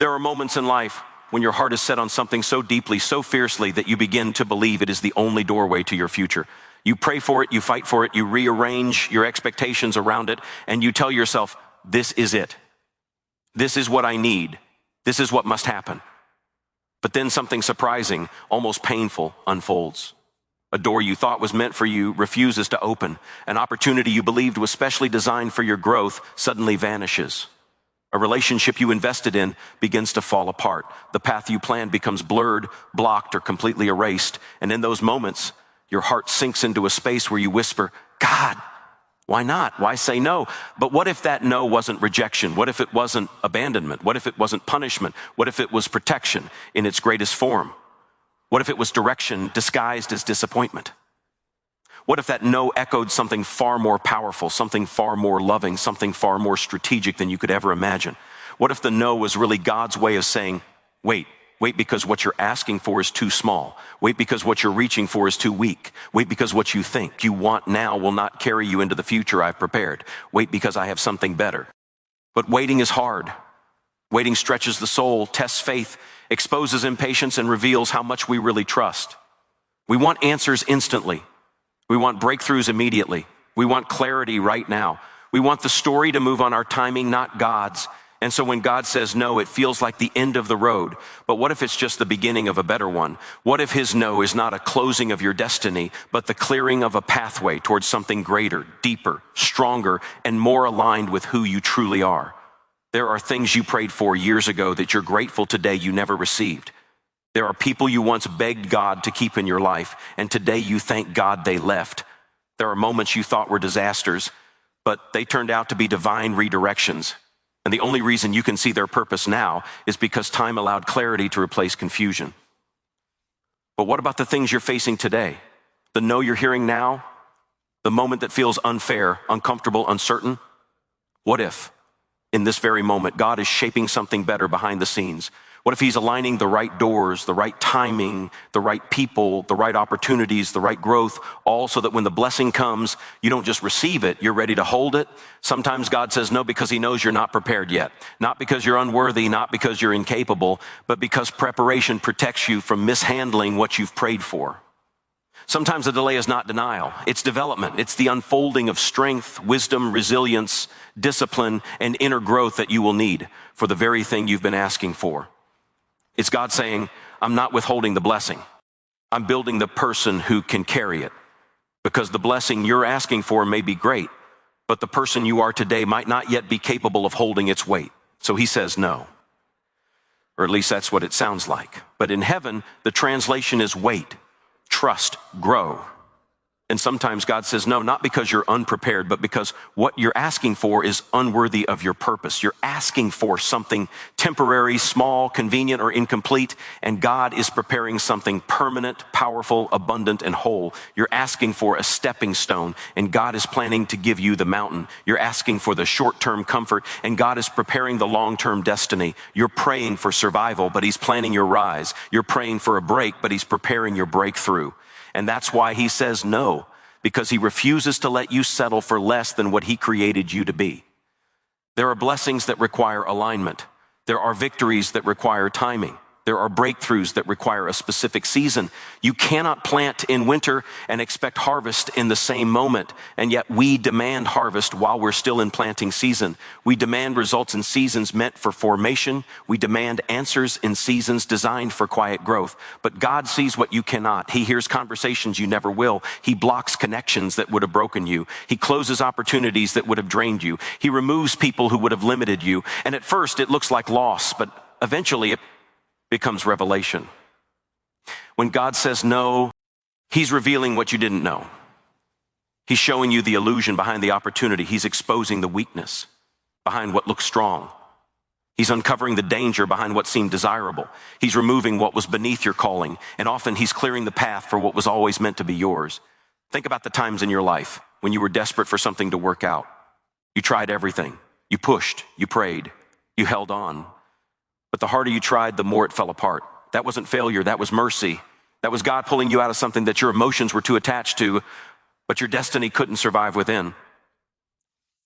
There are moments in life when your heart is set on something so deeply, so fiercely, that you begin to believe it is the only doorway to your future. You pray for it, you fight for it, you rearrange your expectations around it, and you tell yourself, this is it. This is what I need. This is what must happen. But then something surprising, almost painful, unfolds. A door you thought was meant for you refuses to open. An opportunity you believed was specially designed for your growth suddenly vanishes. A relationship you invested in begins to fall apart. The path you planned becomes blurred, blocked, or completely erased. And in those moments, your heart sinks into a space where you whisper, God, why not? Why say no? But what if that no wasn't rejection? What if it wasn't abandonment? What if it wasn't punishment? What if it was protection in its greatest form? What if it was direction disguised as disappointment? What if that no echoed something far more powerful, something far more loving, something far more strategic than you could ever imagine? What if the no was really God's way of saying, wait because what you're asking for is too small. Wait because what you're reaching for is too weak. Wait because what you think you want now will not carry you into the future I've prepared. Wait because I have something better. But waiting is hard. Waiting stretches the soul, tests faith, exposes impatience, and reveals how much we really trust. We want answers instantly. We want breakthroughs immediately. We want clarity right now. We want the story to move on our timing, not God's. And so when God says no, it feels like the end of the road. But what if it's just the beginning of a better one? What if his no is not a closing of your destiny, but the clearing of a pathway towards something greater, deeper, stronger, and more aligned with who you truly are? There are things you prayed for years ago that you're grateful today you never received. There are people you once begged God to keep in your life, and today you thank God they left. There are moments you thought were disasters, but they turned out to be divine redirections. And the only reason you can see their purpose now is because time allowed clarity to replace confusion. But what about the things you're facing today? The no you're hearing now? The moment that feels unfair, uncomfortable, uncertain? What if, in this very moment, God is shaping something better behind the scenes? What if he's aligning the right doors, the right timing, the right people, the right opportunities, the right growth, all so that when the blessing comes, you don't just receive it, you're ready to hold it? Sometimes God says no because he knows you're not prepared yet. Not because you're unworthy, not because you're incapable, but because preparation protects you from mishandling what you've prayed for. Sometimes the delay is not denial, it's development. It's the unfolding of strength, wisdom, resilience, discipline, and inner growth that you will need for the very thing you've been asking for. It's God saying, I'm not withholding the blessing. I'm building the person who can carry it. Because the blessing you're asking for may be great, but the person you are today might not yet be capable of holding its weight. So he says no. Or at least that's what it sounds like. But in heaven, the translation is wait, trust, grow. And sometimes God says no, not because you're unprepared, but because what you're asking for is unworthy of your purpose. You're asking for something temporary, small, convenient, or incomplete, and God is preparing something permanent, powerful, abundant, and whole. You're asking for a stepping stone, and God is planning to give you the mountain. You're asking for the short-term comfort, and God is preparing the long-term destiny. You're praying for survival, but he's planning your rise. You're praying for a break, but he's preparing your breakthrough. And that's why he says no, because he refuses to let you settle for less than what he created you to be. There are blessings that require alignment. There are victories that require timing. There are breakthroughs that require a specific season. You cannot plant in winter and expect harvest in the same moment. And yet we demand harvest while we're still in planting season. We demand results in seasons meant for formation. We demand answers in seasons designed for quiet growth. But God sees what you cannot. He hears conversations you never will. He blocks connections that would have broken you. He closes opportunities that would have drained you. He removes people who would have limited you. And at first it looks like loss, but eventually it becomes revelation. When God says no, he's revealing what you didn't know. He's showing you the illusion behind the opportunity. He's exposing the weakness behind what looks strong. He's uncovering the danger behind what seemed desirable. He's removing what was beneath your calling, and often he's clearing the path for what was always meant to be yours. Think about the times in your life when you were desperate for something to work out. You tried everything. You pushed, you prayed, you held on. But the harder you tried, the more it fell apart. That wasn't failure, that was mercy. That was God pulling you out of something that your emotions were too attached to, but your destiny couldn't survive within.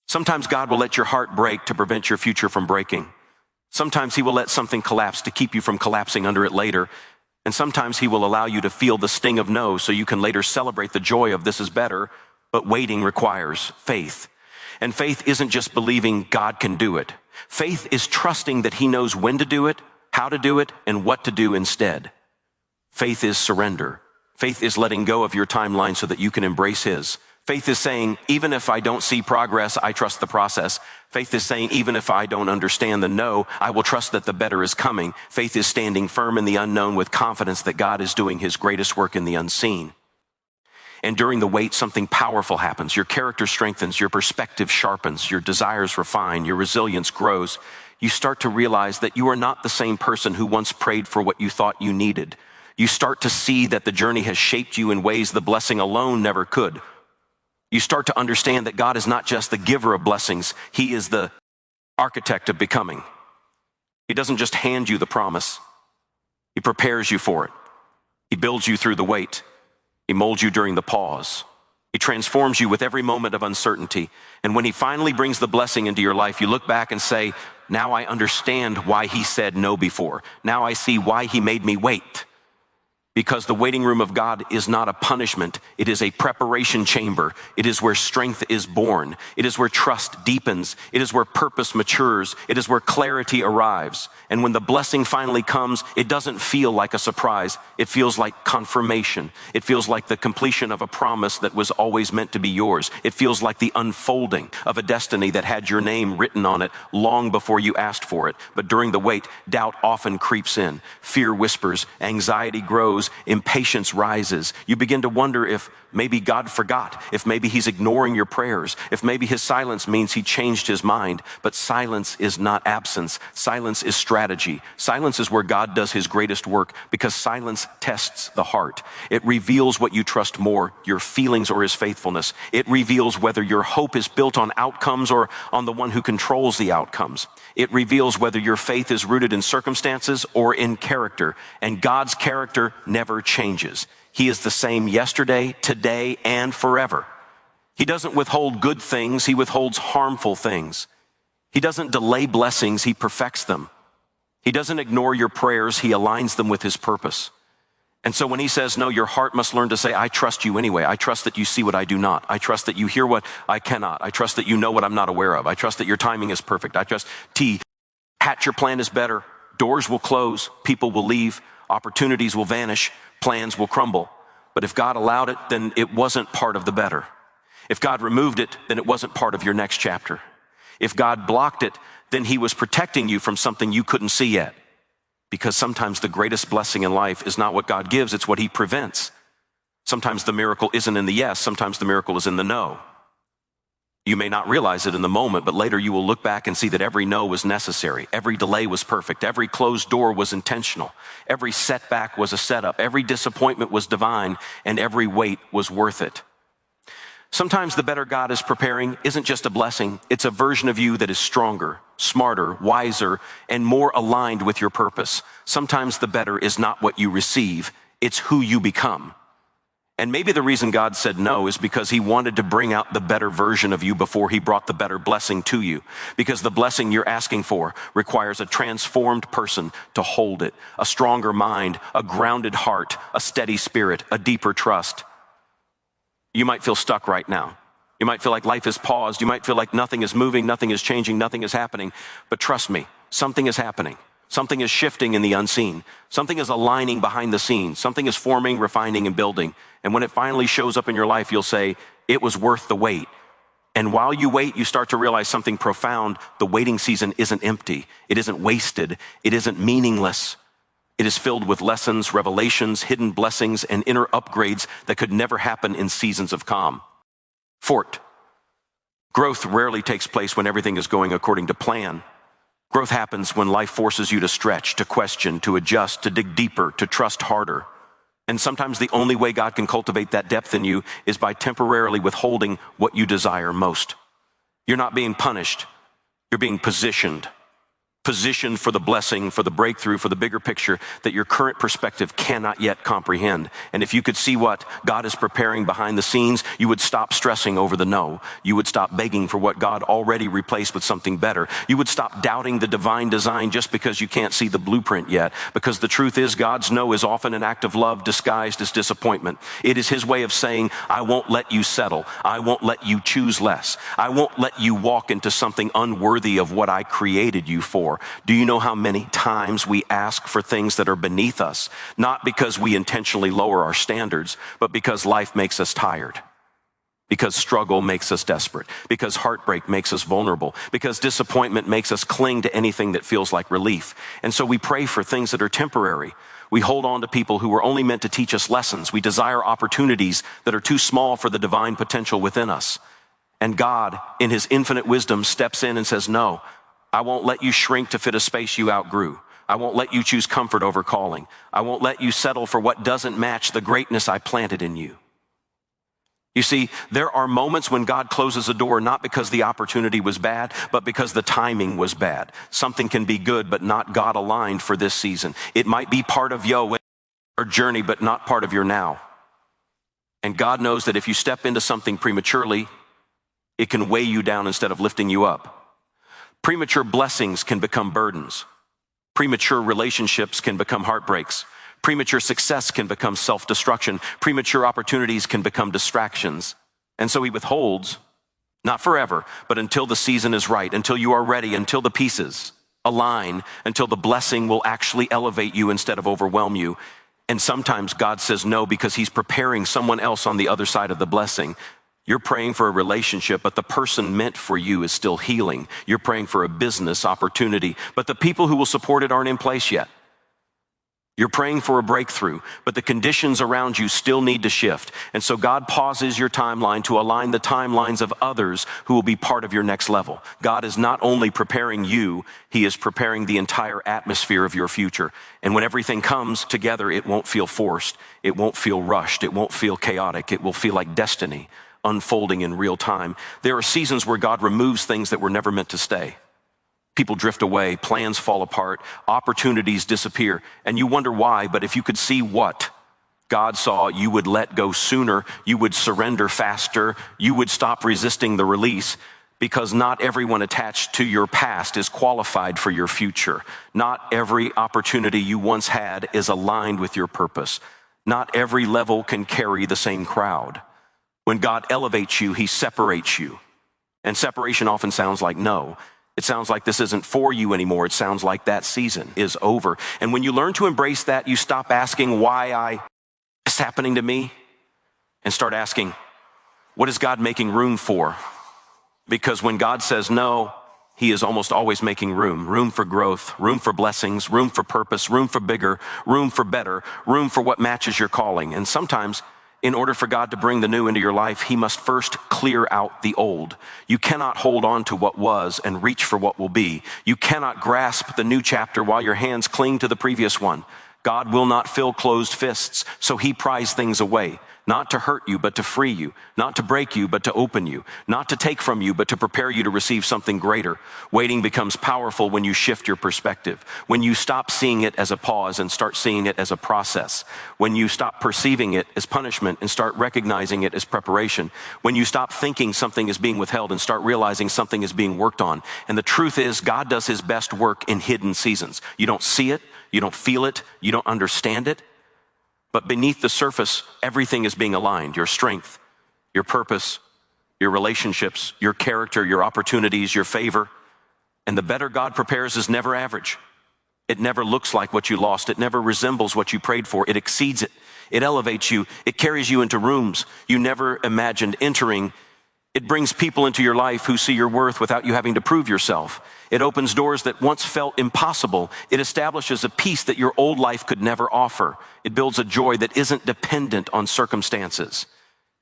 Sometimes God will let your heart break to prevent your future from breaking. Sometimes he will let something collapse to keep you from collapsing under it later. And sometimes he will allow you to feel the sting of no so you can later celebrate the joy of this is better. But waiting requires faith. And faith isn't just believing God can do it. Faith is trusting that he knows when to do it, how to do it, and what to do instead. Faith is surrender. Faith is letting go of your timeline so that you can embrace his. Faith is saying, even if I don't see progress, I trust the process. Faith is saying, even if I don't understand the no, I will trust that the better is coming. Faith is standing firm in the unknown with confidence that God is doing his greatest work in the unseen. And during the wait, something powerful happens. Your character strengthens, your perspective sharpens, your desires refine, your resilience grows. You start to realize that you are not the same person who once prayed for what you thought you needed. You start to see that the journey has shaped you in ways the blessing alone never could. You start to understand that God is not just the giver of blessings, he is the architect of becoming. He doesn't just hand you the promise. He prepares you for it. He builds you through the wait. He molds you during the pause. He transforms you with every moment of uncertainty. And when he finally brings the blessing into your life, you look back and say, now I understand why he said no before. Now I see why he made me wait. Because the waiting room of God is not a punishment. It is a preparation chamber. It is where strength is born. It is where trust deepens. It is where purpose matures. It is where clarity arrives. And when the blessing finally comes, it doesn't feel like a surprise. It feels like confirmation. It feels like the completion of a promise that was always meant to be yours. It feels like the unfolding of a destiny that had your name written on it long before you asked for it. But during the wait, doubt often creeps in. Fear whispers. Anxiety grows. Impatience rises. You begin to wonder if maybe God forgot, if maybe he's ignoring your prayers, if maybe his silence means he changed his mind. But silence is not absence. Silence is strategy. Silence is where God does his greatest work because silence tests the heart. It reveals what you trust more, your feelings or his faithfulness. It reveals whether your hope is built on outcomes or on the one who controls the outcomes. It reveals whether your faith is rooted in circumstances or in character. And God's character never changes. He is the same yesterday, today, and forever. He doesn't withhold good things, he withholds harmful things. He doesn't delay blessings, he perfects them. He doesn't ignore your prayers, he aligns them with his purpose. And so when he says no, your heart must learn to say, I trust you anyway. I trust that you see what I do not. I trust that you hear what I cannot. I trust that you know what I'm not aware of. I trust that your timing is perfect. I trust Hatch, your plan is better. Doors will close, people will leave, opportunities will vanish, plans will crumble. But if God allowed it, then it wasn't part of the better. If God removed it, then it wasn't part of your next chapter. If God blocked it, then he was protecting you from something you couldn't see yet. Because sometimes the greatest blessing in life is not what God gives, it's what he prevents. Sometimes the miracle isn't in the yes, sometimes the miracle is in the no. You may not realize it in the moment, but later you will look back and see that every no was necessary. Every delay was perfect. Every closed door was intentional. Every setback was a setup. Every disappointment was divine, and every wait was worth it. Sometimes the better God is preparing isn't just a blessing. It's a version of you that is stronger, smarter, wiser, and more aligned with your purpose. Sometimes the better is not what you receive. It's who you become. And maybe the reason God said no is because he wanted to bring out the better version of you before he brought the better blessing to you. Because the blessing you're asking for requires a transformed person to hold it, a stronger mind, a grounded heart, a steady spirit, a deeper trust. You might feel stuck right now. You might feel like life is paused. You might feel like nothing is moving, nothing is changing, nothing is happening. But trust me, something is happening. Something is shifting in the unseen. Something is aligning behind the scenes. Something is forming, refining, and building. And when it finally shows up in your life, you'll say, it was worth the wait. And while you wait, you start to realize something profound. The waiting season isn't empty. It isn't wasted. It isn't meaningless. It is filled with lessons, revelations, hidden blessings, and inner upgrades that could never happen in seasons of calm. Fort. Growth rarely takes place when everything is going according to plan. Growth happens when life forces you to stretch, to question, to adjust, to dig deeper, to trust harder. And sometimes the only way God can cultivate that depth in you is by temporarily withholding what you desire most. You're not being punished. You're being positioned. positioned for the blessing, for the breakthrough, for the bigger picture that your current perspective cannot yet comprehend. And if you could see what God is preparing behind the scenes, you would stop stressing over the no. You would stop begging for what God already replaced with something better. You would stop doubting the divine design just because you can't see the blueprint yet. Because the truth is, God's no is often an act of love disguised as disappointment. It is his way of saying, I won't let you settle. I won't let you choose less. I won't let you walk into something unworthy of what I created you for. Do you know how many times we ask for things that are beneath us, not because we intentionally lower our standards, but because life makes us tired, because struggle makes us desperate, because heartbreak makes us vulnerable, because disappointment makes us cling to anything that feels like relief. And so we pray for things that are temporary. We hold on to people who are only meant to teach us lessons. We desire opportunities that are too small for the divine potential within us. And God, in his infinite wisdom, steps in and says, no, I won't let you shrink to fit a space you outgrew. I won't let you choose comfort over calling. I won't let you settle for what doesn't match the greatness I planted in you. You see, there are moments when God closes a door not because the opportunity was bad, but because the timing was bad. Something can be good, but not God aligned for this season. It might be part of your journey, but not part of your now. And God knows that if you step into something prematurely, it can weigh you down instead of lifting you up. Premature blessings can become burdens. Premature relationships can become heartbreaks. Premature success can become self-destruction. Premature opportunities can become distractions. And so he withholds, not forever, but until the season is right, until you are ready, until the pieces align, until the blessing will actually elevate you instead of overwhelm you. And sometimes God says no because he's preparing someone else on the other side of the blessing. You're praying for a relationship, but the person meant for you is still healing. You're praying for a business opportunity, but the people who will support it aren't in place yet. You're praying for a breakthrough, but the conditions around you still need to shift. And so God pauses your timeline to align the timelines of others who will be part of your next level. God is not only preparing you, he is preparing the entire atmosphere of your future. And when everything comes together, it won't feel forced. It won't feel rushed. It won't feel chaotic. It will feel like destiny unfolding in real time. There are seasons where God removes things that were never meant to stay. People drift away, plans fall apart, opportunities disappear, and you wonder why, but if you could see what God saw, you would let go sooner, you would surrender faster, you would stop resisting the release, because not everyone attached to your past is qualified for your future. Not every opportunity you once had is aligned with your purpose. Not every level can carry the same crowd. When God elevates you, he separates you. And separation often sounds like no. It sounds like this isn't for you anymore. It sounds like that season is over. And when you learn to embrace that, you stop asking why it's happening to me and start asking, what is God making room for? Because when God says no, he is almost always making room for growth, room for blessings, room for purpose, room for bigger, room for better, room for what matches your calling. And sometimes, in order for God to bring the new into your life, he must first clear out the old. You cannot hold on to what was and reach for what will be. You cannot grasp the new chapter while your hands cling to the previous one. God will not fill closed fists, so he pries things away. Not to hurt you, but to free you. Not to break you, but to open you. Not to take from you, but to prepare you to receive something greater. Waiting becomes powerful when you shift your perspective. When you stop seeing it as a pause and start seeing it as a process. When you stop perceiving it as punishment and start recognizing it as preparation. When you stop thinking something is being withheld and start realizing something is being worked on. And the truth is, God does his best work in hidden seasons. You don't see it, you don't feel it, you don't understand it. But beneath the surface, everything is being aligned. Your strength, your purpose, your relationships, your character, your opportunities, your favor. And the better God prepares is never average. It never looks like what you lost. It never resembles what you prayed for. It exceeds it. It elevates you. It carries you into rooms you never imagined entering. It brings people into your life who see your worth without you having to prove yourself. It opens doors that once felt impossible. It establishes a peace that your old life could never offer. It builds a joy that isn't dependent on circumstances.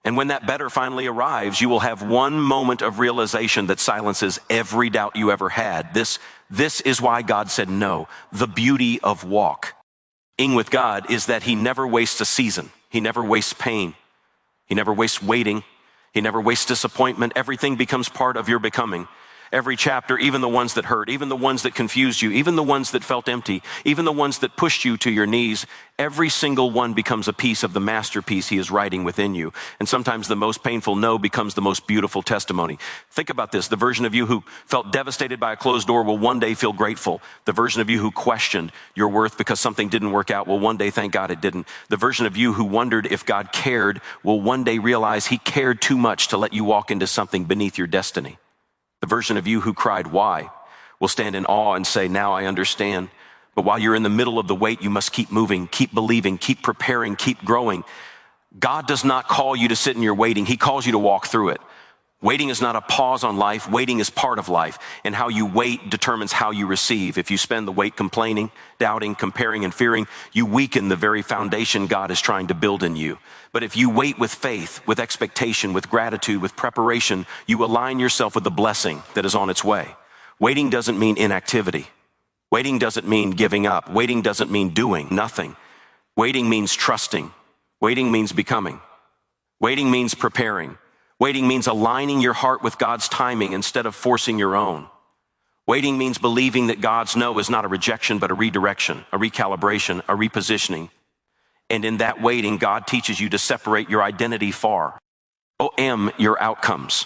And when that better finally arrives, you will have one moment of realization that silences every doubt you ever had. This is why God said no. The beauty of walking with God is that he never wastes a season. He never wastes pain. He never wastes waiting. He never wastes disappointment. Everything becomes part of your becoming. Every chapter, even the ones that hurt, even the ones that confused you, even the ones that felt empty, even the ones that pushed you to your knees, every single one becomes a piece of the masterpiece he is writing within you. And sometimes the most painful no becomes the most beautiful testimony. Think about this. The version of you who felt devastated by a closed door will one day feel grateful. The version of you who questioned your worth because something didn't work out will one day thank God it didn't. The version of you who wondered if God cared will one day realize he cared too much to let you walk into something beneath your destiny. The version of you who cried, why, will stand in awe and say, now I understand. But while you're in the middle of the wait, you must keep moving, keep believing, keep preparing, keep growing. God does not call you to sit in your waiting. He calls you to walk through it. Waiting is not a pause on life. Waiting is part of life. And how you wait determines how you receive. If you spend the wait complaining, doubting, comparing, and fearing, you weaken the very foundation God is trying to build in you. But if you wait with faith, with expectation, with gratitude, with preparation, you align yourself with the blessing that is on its way. Waiting doesn't mean inactivity. Waiting doesn't mean giving up. Waiting doesn't mean doing nothing. Waiting means trusting. Waiting means becoming. Waiting means preparing. Waiting means aligning your heart with God's timing instead of forcing your own. Waiting means believing that God's no is not a rejection, but a redirection, a recalibration, a repositioning. And in that waiting, God teaches you to separate your identity from your outcomes.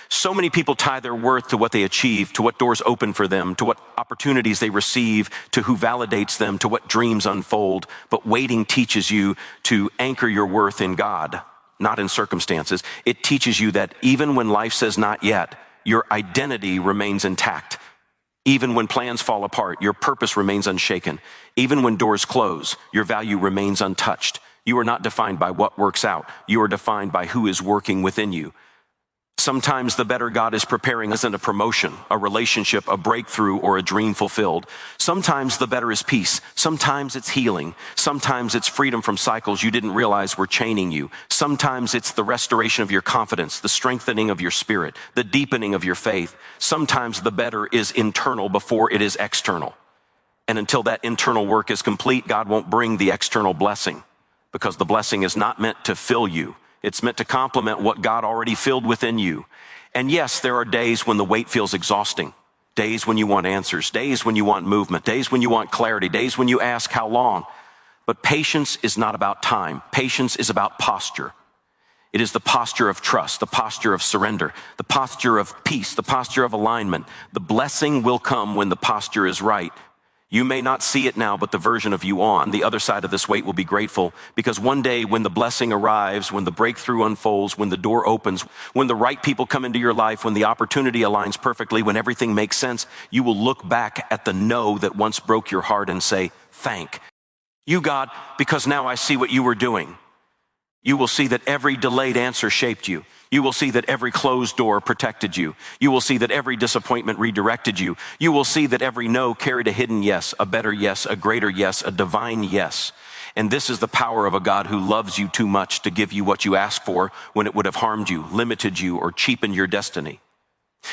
So many people tie their worth to what they achieve, to what doors open for them, to what opportunities they receive, to who validates them, to what dreams unfold. But waiting teaches you to anchor your worth in God, not in circumstances. It teaches you that even when life says not yet, your identity remains intact. Even when plans fall apart, your purpose remains unshaken. Even when doors close, your value remains untouched. You are not defined by what works out. You are defined by who is working within you. Sometimes the better God is preparing isn't a promotion, a relationship, a breakthrough, or a dream fulfilled. Sometimes the better is peace. Sometimes it's healing. Sometimes it's freedom from cycles you didn't realize were chaining you. Sometimes it's the restoration of your confidence, the strengthening of your spirit, the deepening of your faith. Sometimes the better is internal before it is external. And until that internal work is complete, God won't bring the external blessing, because the blessing is not meant to fill you. It's meant to complement what God already filled within you. And yes, there are days when the wait feels exhausting. Days when you want answers. Days when you want movement. Days when you want clarity. Days when you ask how long. But patience is not about time. Patience is about posture. It is the posture of trust, the posture of surrender, the posture of peace, the posture of alignment. The blessing will come when the posture is right. You may not see it now, but the version of you on the other side of this wait will be grateful, because one day when the blessing arrives, when the breakthrough unfolds, when the door opens, when the right people come into your life, when the opportunity aligns perfectly, when everything makes sense, you will look back at the no that once broke your heart and say, thank you, God, because now I see what you were doing. You will see that every delayed answer shaped you. You will see that every closed door protected you. You will see that every disappointment redirected you. You will see that every no carried a hidden yes, a better yes, a greater yes, a divine yes. And this is the power of a God who loves you too much to give you what you asked for when it would have harmed you, limited you, or cheapened your destiny.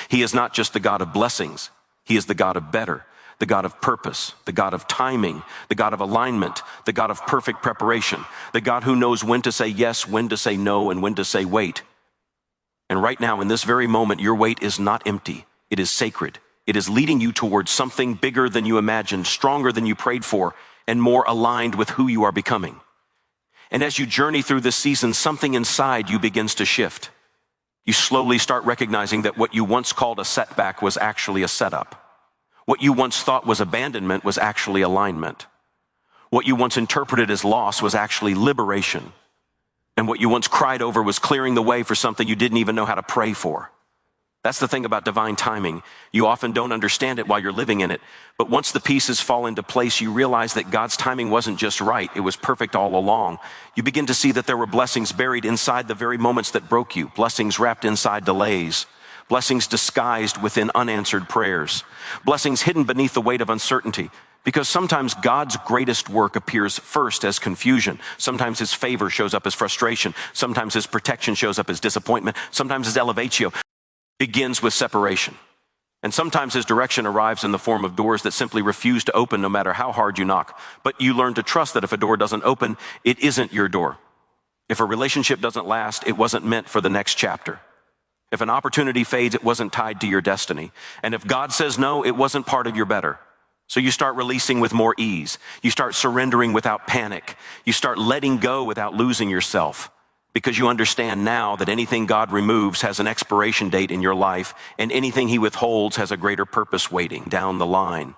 He is not just the God of blessings. He is the God of better, the God of purpose, the God of timing, the God of alignment, the God of perfect preparation, the God who knows when to say yes, when to say no, and when to say wait. And right now, in this very moment, your wait is not empty. It is sacred. It is leading you towards something bigger than you imagined, stronger than you prayed for, and more aligned with who you are becoming. And as you journey through this season, something inside you begins to shift. You slowly start recognizing that what you once called a setback was actually a setup. What you once thought was abandonment was actually alignment. What you once interpreted as loss was actually liberation. And what you once cried over was clearing the way for something you didn't even know how to pray for. That's the thing about divine timing. You often don't understand it while you're living in it. But once the pieces fall into place, you realize that God's timing wasn't just right. It was perfect all along. You begin to see that there were blessings buried inside the very moments that broke you. Blessings wrapped inside delays. Blessings disguised within unanswered prayers. Blessings hidden beneath the weight of uncertainty. Because sometimes God's greatest work appears first as confusion. Sometimes his favor shows up as frustration. Sometimes his protection shows up as disappointment. Sometimes his elevatio begins with separation. And sometimes his direction arrives in the form of doors that simply refuse to open no matter how hard you knock. But you learn to trust that if a door doesn't open, it isn't your door. If a relationship doesn't last, it wasn't meant for the next chapter. If an opportunity fades, it wasn't tied to your destiny. And if God says no, it wasn't part of your better. So you start releasing with more ease. You start surrendering without panic. You start letting go without losing yourself, because you understand now that anything God removes has an expiration date in your life, and anything he withholds has a greater purpose waiting down the line.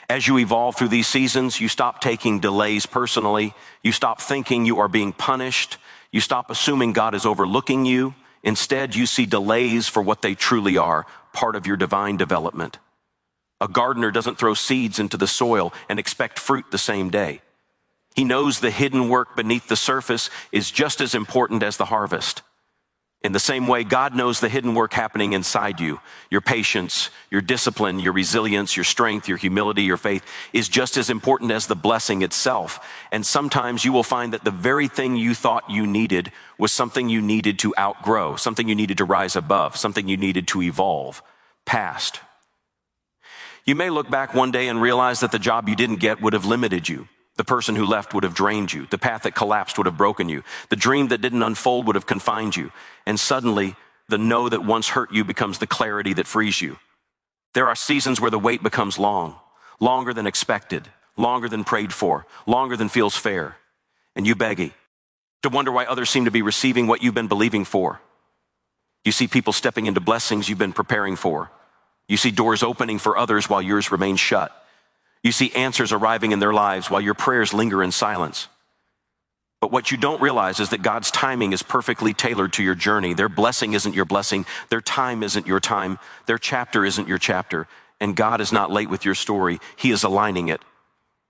As you evolve through these seasons, you stop taking delays personally. You stop thinking you are being punished. You stop assuming God is overlooking you. Instead, you see delays for what they truly are, part of your divine development. A gardener doesn't throw seeds into the soil and expect fruit the same day. He knows the hidden work beneath the surface is just as important as the harvest. In the same way, God knows the hidden work happening inside you. Your patience, your discipline, your resilience, your strength, your humility, your faith is just as important as the blessing itself. And sometimes you will find that the very thing you thought you needed was something you needed to outgrow, something you needed to rise above, something you needed to evolve past. You may look back one day and realize that the job you didn't get would have limited you. The person who left would have drained you. The path that collapsed would have broken you. The dream that didn't unfold would have confined you. And suddenly, the no that once hurt you becomes the clarity that frees you. There are seasons where the wait becomes long, longer than expected, longer than prayed for, longer than feels fair. And you beg to wonder why others seem to be receiving what you've been believing for. You see people stepping into blessings you've been preparing for. You see doors opening for others while yours remain shut. You see answers arriving in their lives while your prayers linger in silence. But what you don't realize is that God's timing is perfectly tailored to your journey. Their blessing isn't your blessing. Their time isn't your time. Their chapter isn't your chapter. And God is not late with your story. He is aligning it.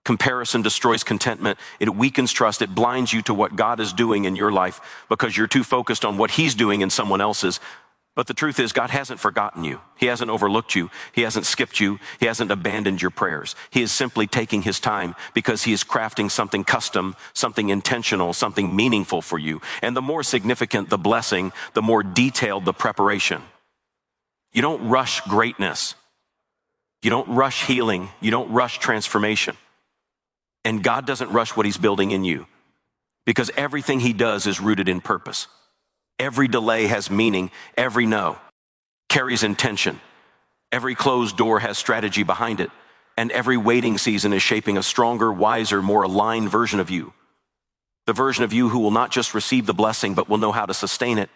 Comparison destroys contentment. It weakens trust. It blinds you to what God is doing in your life because you're too focused on what he's doing in someone else's. But the truth is, God hasn't forgotten you. He hasn't overlooked you. He hasn't skipped you. He hasn't abandoned your prayers. He is simply taking his time because he is crafting something custom, something intentional, something meaningful for you. And the more significant the blessing, the more detailed the preparation. You don't rush greatness. You don't rush healing. You don't rush transformation. And God doesn't rush what he's building in you, because everything he does is rooted in purpose. Every delay has meaning. Every no carries intention. Every closed door has strategy behind it. And every waiting season is shaping a stronger, wiser, more aligned version of you. The version of you who will not just receive the blessing, but will know how to sustain it.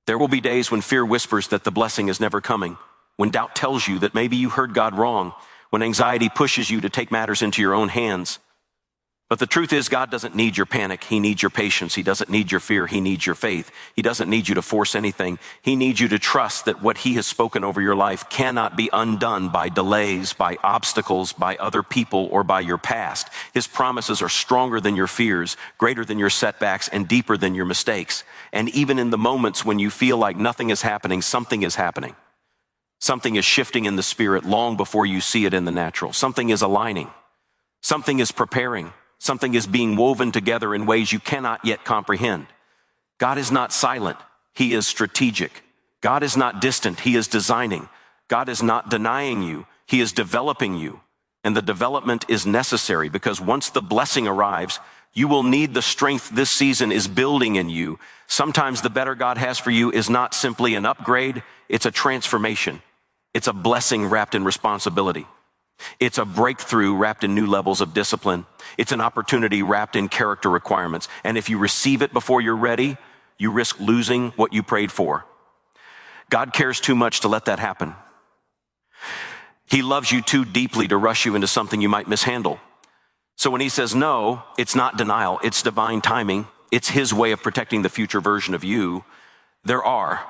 There will be days when fear whispers that the blessing is never coming, when doubt tells you that maybe you heard God wrong, when anxiety pushes you to take matters into your own hands. But the truth is, God doesn't need your panic. He needs your patience. He doesn't need your fear. He needs your faith. He doesn't need you to force anything. He needs you to trust that what he has spoken over your life cannot be undone by delays, by obstacles, by other people, or by your past. His promises are stronger than your fears, greater than your setbacks, and deeper than your mistakes. And even in the moments when you feel like nothing is happening, something is happening. Something is shifting in the spirit long before you see it in the natural. Something is aligning. Something is preparing. Something is being woven together in ways you cannot yet comprehend. God is not silent. He is strategic. God is not distant. He is designing. God is not denying you. He is developing you. And the development is necessary because once the blessing arrives, you will need the strength this season is building in you. Sometimes the better God has for you is not simply an upgrade. It's a transformation. It's a blessing wrapped in responsibility. It's a breakthrough wrapped in new levels of discipline. It's an opportunity wrapped in character requirements. And if you receive it before you're ready, you risk losing what you prayed for. God cares too much to let that happen. He loves you too deeply to rush you into something you might mishandle. So when he says no, it's not denial, it's divine timing. It's his way of protecting the future version of you. There are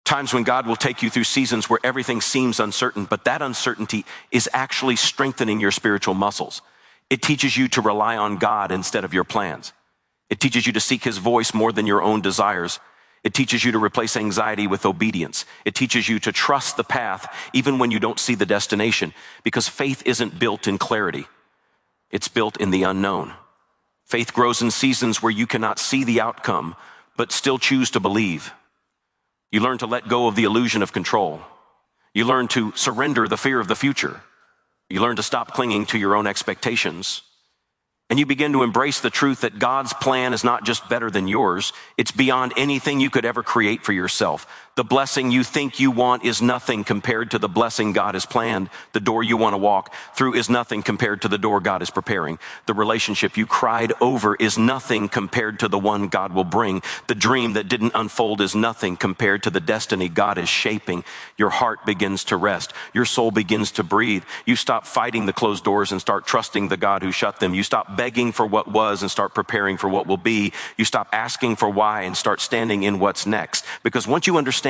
times when God will take you through seasons where everything seems uncertain, but that uncertainty is actually strengthening your spiritual muscles. It teaches you to rely on God instead of your plans. It teaches you to seek his voice more than your own desires. It teaches you to replace anxiety with obedience. It teaches you to trust the path even when you don't see the destination, because faith isn't built in clarity. It's built in the unknown. Faith grows in seasons where you cannot see the outcome, but still choose to believe. You learn to let go of the illusion of control. You learn to surrender the fear of the future. You learn to stop clinging to your own expectations. And you begin to embrace the truth that God's plan is not just better than yours, it's beyond anything you could ever create for yourself. The blessing you think you want is nothing compared to the blessing God has planned. The door you want to walk through is nothing compared to the door God is preparing. The relationship you cried over is nothing compared to the one God will bring. The dream that didn't unfold is nothing compared to the destiny God is shaping. Your heart begins to rest. Your soul begins to breathe. You stop fighting the closed doors and start trusting the God who shut them. You stop begging for what was and start preparing for what will be. You stop asking for why and start standing in what's next. Because once you understand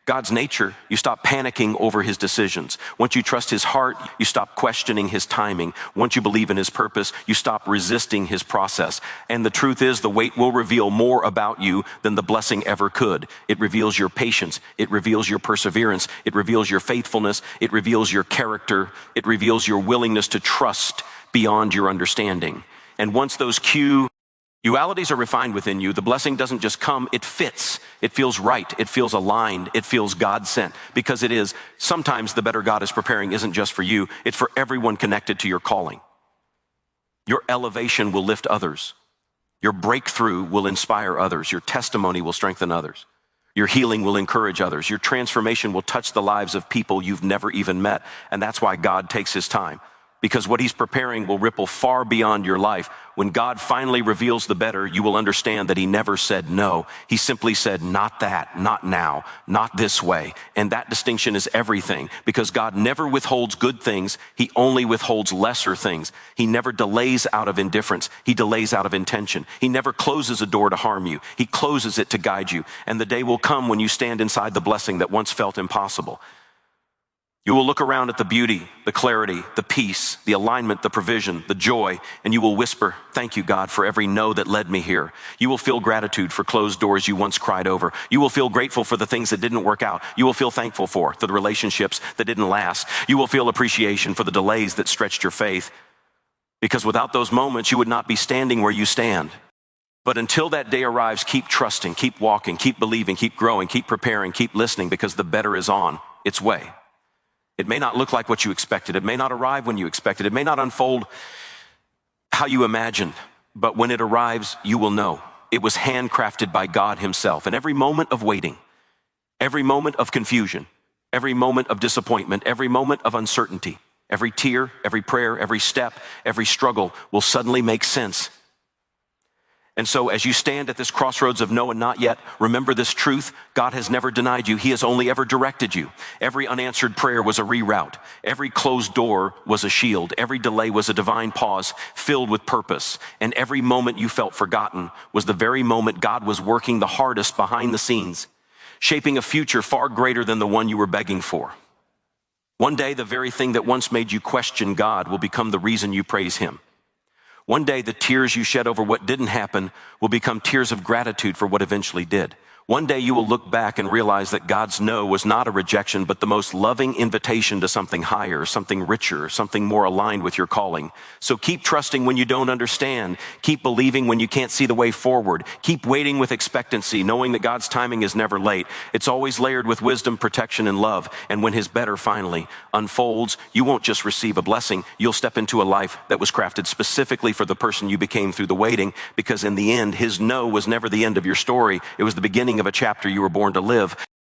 God's nature, you stop panicking over his decisions. Once you trust his heart, you stop questioning his timing. Once you believe in his purpose, you stop resisting his process. And the truth is, the wait will reveal more about you than the blessing ever could. It reveals your patience. It reveals your perseverance. It reveals your faithfulness. It reveals your character. It reveals your willingness to trust beyond your understanding. And once those dualities are refined within you, the blessing doesn't just come, it fits. It feels right. It feels aligned. It feels God-sent, because it is. Sometimes the better God is preparing isn't just for you. It's for everyone connected to your calling. Your elevation will lift others. Your breakthrough will inspire others. Your testimony will strengthen others. Your healing will encourage others. Your transformation will touch the lives of people you've never even met. And that's why God takes his time, because what he's preparing will ripple far beyond your life. When God finally reveals the better, you will understand that he never said no. He simply said, not that, not now, not this way. And that distinction is everything, because God never withholds good things. He only withholds lesser things. He never delays out of indifference. He delays out of intention. He never closes a door to harm you. He closes it to guide you. And the day will come when you stand inside the blessing that once felt impossible. You will look around at the beauty, the clarity, the peace, the alignment, the provision, the joy, and you will whisper, thank you, God, for every no that led me here. You will feel gratitude for closed doors you once cried over. You will feel grateful for the things that didn't work out. You will feel thankful for the relationships that didn't last. You will feel appreciation for the delays that stretched your faith, because without those moments, you would not be standing where you stand. But until that day arrives, keep trusting, keep walking, keep believing, keep growing, keep preparing, keep listening, because the better is on its way. It may not look like what you expected. It may not arrive when you expected. It may not unfold how you imagined. But when it arrives, you will know it was handcrafted by God himself. And every moment of waiting, every moment of confusion, every moment of disappointment, every moment of uncertainty, every tear, every prayer, every step, every struggle will suddenly make sense. And so as you stand at this crossroads of no and not yet, remember this truth: God has never denied you. He has only ever directed you. Every unanswered prayer was a reroute. Every closed door was a shield. Every delay was a divine pause filled with purpose. And every moment you felt forgotten was the very moment God was working the hardest behind the scenes, shaping a future far greater than the one you were begging for. One day, the very thing that once made you question God will become the reason you praise him. One day, the tears you shed over what didn't happen will become tears of gratitude for what eventually did. One day, you will look back and realize that God's no was not a rejection, but the most loving invitation to something higher, something richer, something more aligned with your calling. So keep trusting when you don't understand. Keep believing when you can't see the way forward. Keep waiting with expectancy, knowing that God's timing is never late. It's always layered with wisdom, protection, and love. And when his better finally unfolds, you won't just receive a blessing. You'll step into a life that was crafted specifically for the person you became through the waiting, because in the end, his no was never the end of your story. It was the beginning of a chapter you were born to live.